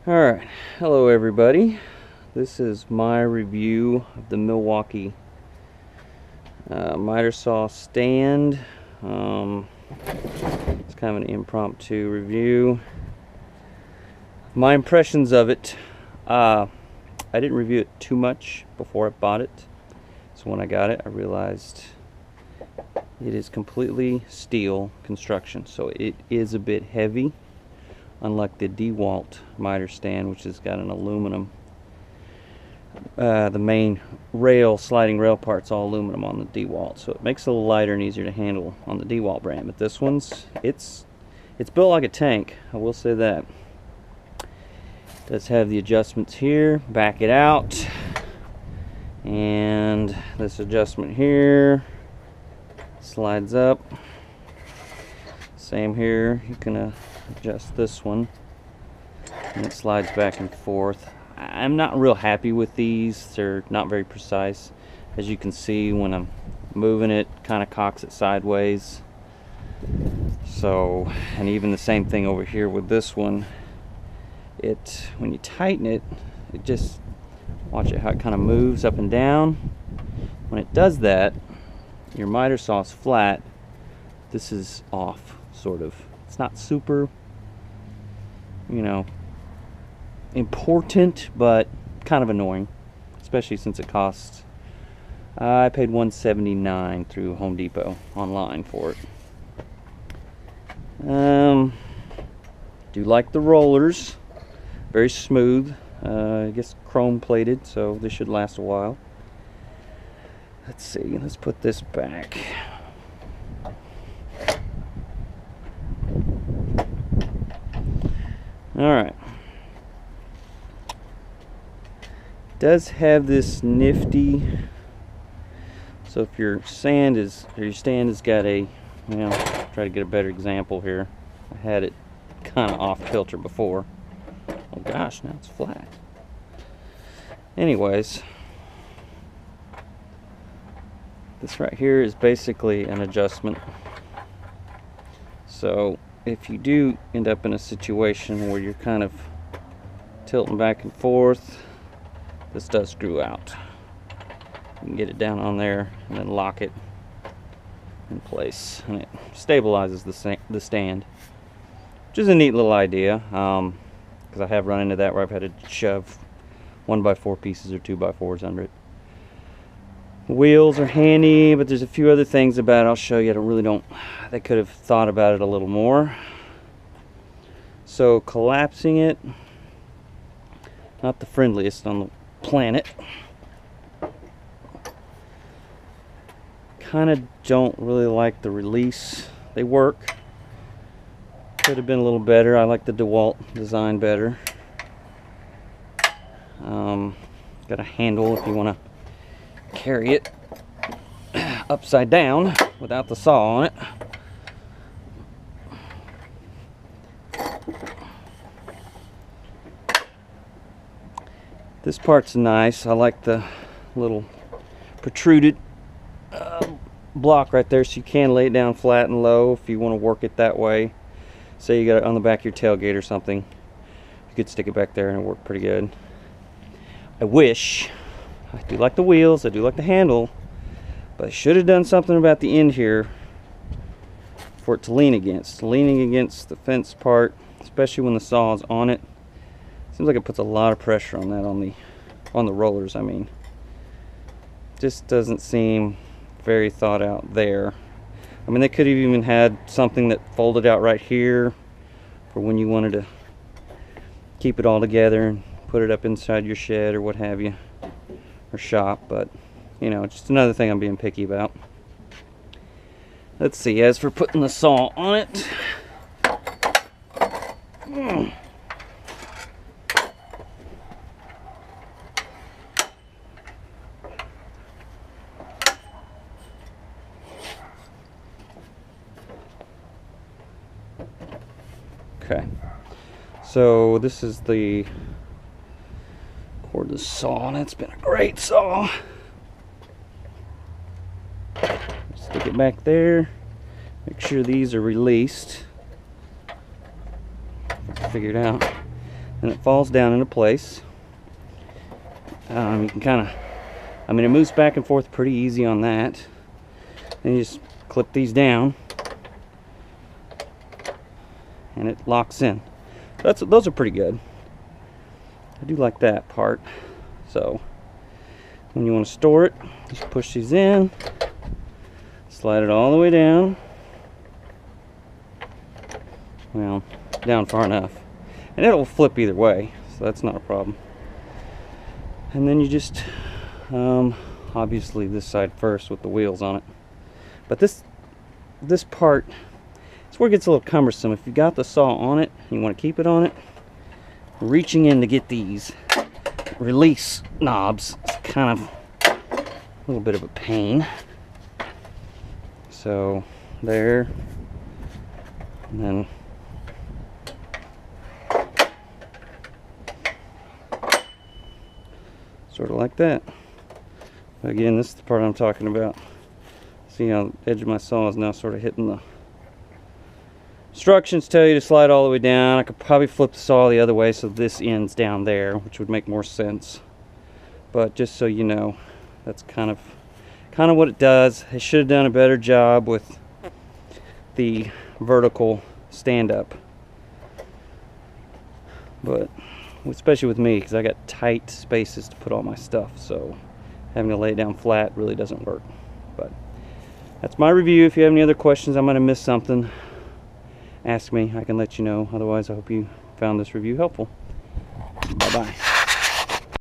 Alright, hello everybody. This is my review of the Milwaukee miter saw stand. It's kind of an impromptu review. My impressions of it, I didn't review it too much before I bought it. So when I got it, I realized it is completely steel construction. So it is a bit heavy, unlike the DeWalt miter stand, which has got an aluminum. The main rail, sliding rail part's all aluminum on the DeWalt, so it makes it a little lighter and easier to handle on the DeWalt brand. But this one's it's built like a tank, I will say that. It does have the adjustments here, back it out, and this adjustment here slides up. Same here, you can adjust this one and it slides back and forth. I'm not real happy with these. They're not very precise. As you can see, when I'm moving it, kind of cocks it sideways. So, and even the same thing over here with this one. When you tighten it, it just, watch it how it kind of moves up and down. When it does that, your miter saw is flat. This is off, sort of. It's not super, important, but kind of annoying, especially since it costs, I paid $179 through Home Depot online for it. Do like the rollers, very smooth. I guess chrome plated, so this should last a while. Let's see, let's put this back. Alright, does have this nifty, so if your stand has got a, try to get a better example here. I had it kind of off kilter before. Oh gosh, now it's flat. Anyways, this right here is basically an adjustment. So if you do end up in a situation where you're kind of tilting back and forth, this does screw out. You can get it down on there and then lock it in place, and it stabilizes the stand, which is a neat little idea, because I have run into that where I've had to shove 1x4 pieces or 2x4s under it. Wheels are handy, but there's a few other things about it I'll show you. They could have thought about it a little more. So collapsing it, not the friendliest on the planet. Kind of don't really like the release. They work. Could have been a little better. I like the DeWalt design better. Got a handle if you want to carry it upside down without the saw on it. This part's nice. I like the little protruded block right there, so you can lay it down flat and low if you want to work it that way. Say you got it on the back of your tailgate or something, you could stick it back there and it'll work pretty good. I do like the wheels, I do like the handle, but I should have done something about the end here for it to lean against. Leaning against the fence part, especially when the saw is on it, seems like it puts a lot of pressure on that, on the rollers. I mean, just doesn't seem very thought out there. I mean, they could have even had something that folded out right here for when you wanted to keep it all together and put it up inside your shed or what have you, or shop. But just another thing I'm being picky about. Let's see, as for putting the saw on it, okay, so this is the cordless saw, and it's been a great saw. Stick it back there, make sure these are released. Figured out and it falls down into place. You can kind of, I mean, it moves back and forth pretty easy on that. Then you just clip these down and it locks in. Those are pretty good. I do like that part. So when you want to store it, just push these in, slide it all the way down. Well, down far enough. And it'll flip either way, so that's not a problem. And then you just, obviously this side first with the wheels on it. But this part, it's where it gets a little cumbersome. If you got the saw on it, you want to keep it on it, reaching in to get these release knobs is kind of a little bit of a pain. So there, and then sort of like that. Again, this is the part I'm talking about. See how the edge of my saw is now sort of hitting the instructions. Tell you to slide all the way down. I could probably flip the saw the other way so this ends down there, which would make more sense. But just so you know, that's kind of what it does. I should have done a better job with the vertical stand-up, but especially with me, because I got tight spaces to put all my stuff, so having to lay it down flat really doesn't work. But that's my review. If you have any other questions, I might have missed something, ask me. I can let you know. Otherwise, I hope you found this review helpful. Bye-bye.